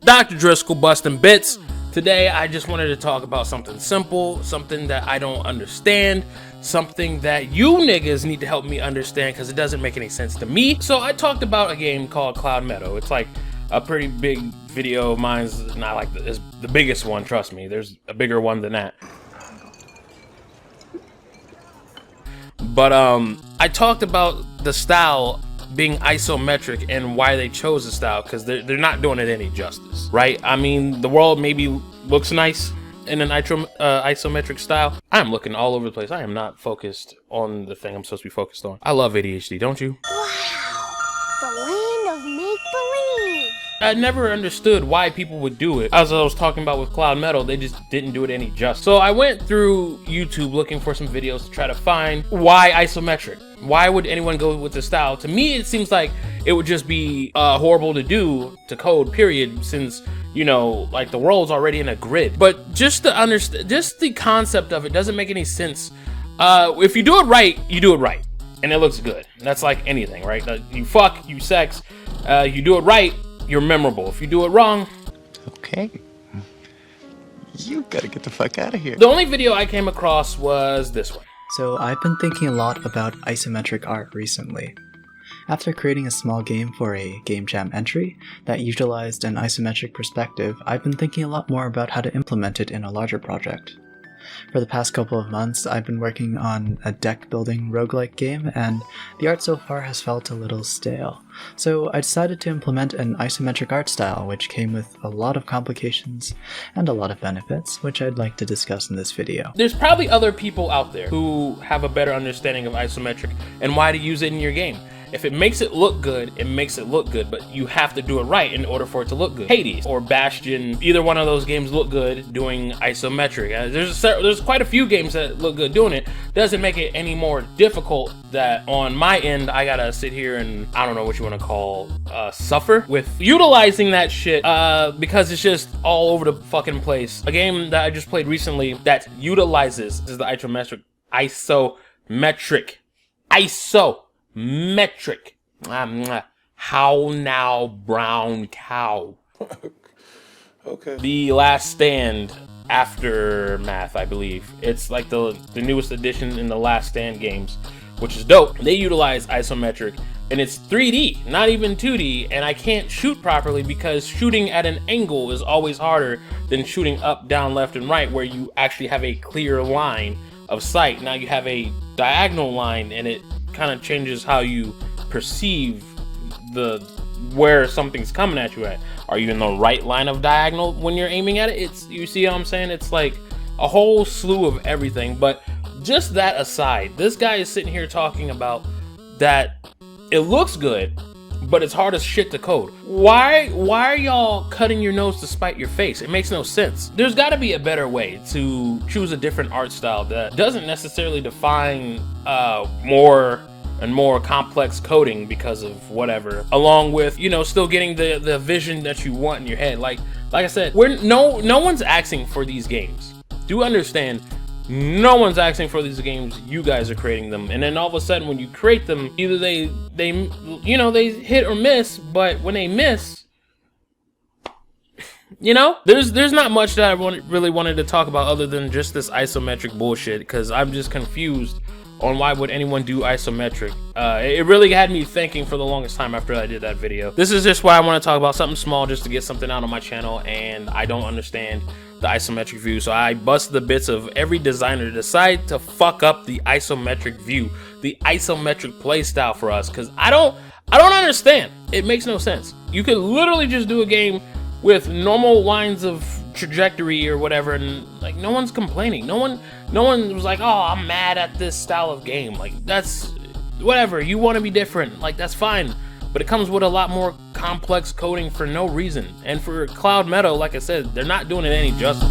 Dr. Driscoll busting bits. Today I just wanted to talk about something simple, something that I don't understand, something that you niggas need to help me understand because it doesn't make any sense to me. So I talked about a game called Cloud Meadow. It's like a pretty big video of mine's, not like it's the biggest one, trust me. There's a bigger one than that. But I talked about the style being isometric and why they chose the style, because they're not doing it any justice, right? I mean, the world maybe looks nice in an isometric style. I'm looking all over the place. I am not focused on the thing I'm supposed to be focused on. I love ADHD, don't you? Wow, the land of make-believe. I never understood why people would do it. As I was talking about with Cloud Meadow, they just didn't do it any justice. So I went through YouTube looking for some videos to try to find why isometric. Why would anyone go with this style? To me, it seems like it would just be horrible to do, to code, period, since, you know, like the world's already in a grid. But just to understand, just the concept of it doesn't make any sense. If you do it right, you do it right. And it looks good. That's like anything, right? You fuck, you sex, you do it right, you're memorable. If you do it wrong... Okay. You gotta get the fuck out of here. The only video I came across was this one. So I've been thinking a lot about isometric art recently. After creating a small game for a game jam entry that utilized an isometric perspective, I've been thinking a lot more about how to implement it in a larger project. For the past couple of months, I've been working on a deck building roguelike game, and the art so far has felt a little stale. So I decided to implement an isometric art style, which came with a lot of complications and a lot of benefits, which I'd like to discuss in this video. There's probably other people out there who have a better understanding of isometric and why to use it in your game. If it makes it look good, it makes it look good, but you have to do it right in order for it to look good. Hades or Bastion, either one of those games look good doing isometric. There's quite a few games that look good doing it. Doesn't make it any more difficult that on my end, I gotta sit here and, I don't know what you wanna call, suffer with utilizing that shit, because it's just all over the fucking place. A game that I just played recently that utilizes is the isometric. How now, brown cow. Okay. The Last Stand Aftermath, I believe. It's like the newest addition in the Last Stand games, which is dope. They utilize isometric, and it's 3D, not even 2D, and I can't shoot properly because shooting at an angle is always harder than shooting up, down, left, and right, where you actually have a clear line of sight. Now you have a diagonal line, and it kind of changes how you perceive where something's coming at you at. Are you in the right line of diagonal when you're aiming at it? You see what I'm saying? It's like a whole slew of everything. But just that aside, this guy is sitting here talking about that it looks good, but it's hard as shit to code. Why are y'all cutting your nose to spite your face? It makes no sense. There's got to be a better way to choose a different art style that doesn't necessarily define more and more complex coding because of whatever, along with, you know, still getting the vision that you want in your head. Like I said, no one's asking for these games. Do understand, no one's asking for these games. You guys are creating them, and then all of a sudden when you create them, either they you know, they hit or miss. But when they miss, you know, there's not much that I really wanted to talk about other than just this isometric bullshit, because I'm just confused on why would anyone do isometric. It really had me thinking for the longest time after I did that video. This is just why I want to talk about something small, just to get something out on my channel, and I don't understand the isometric view. So I bust the bits of every designer to decide to fuck up the isometric view, the isometric playstyle for us, because I don't understand. It makes no sense. You could literally just do a game with normal lines of trajectory or whatever, and like no one's complaining. No one was like, oh, I'm mad at this style of game. Like, that's whatever. You want to be different, like, that's fine, but it comes with a lot more complex coding for no reason. And for Cloud Meadow, like I said, they're not doing it any justice.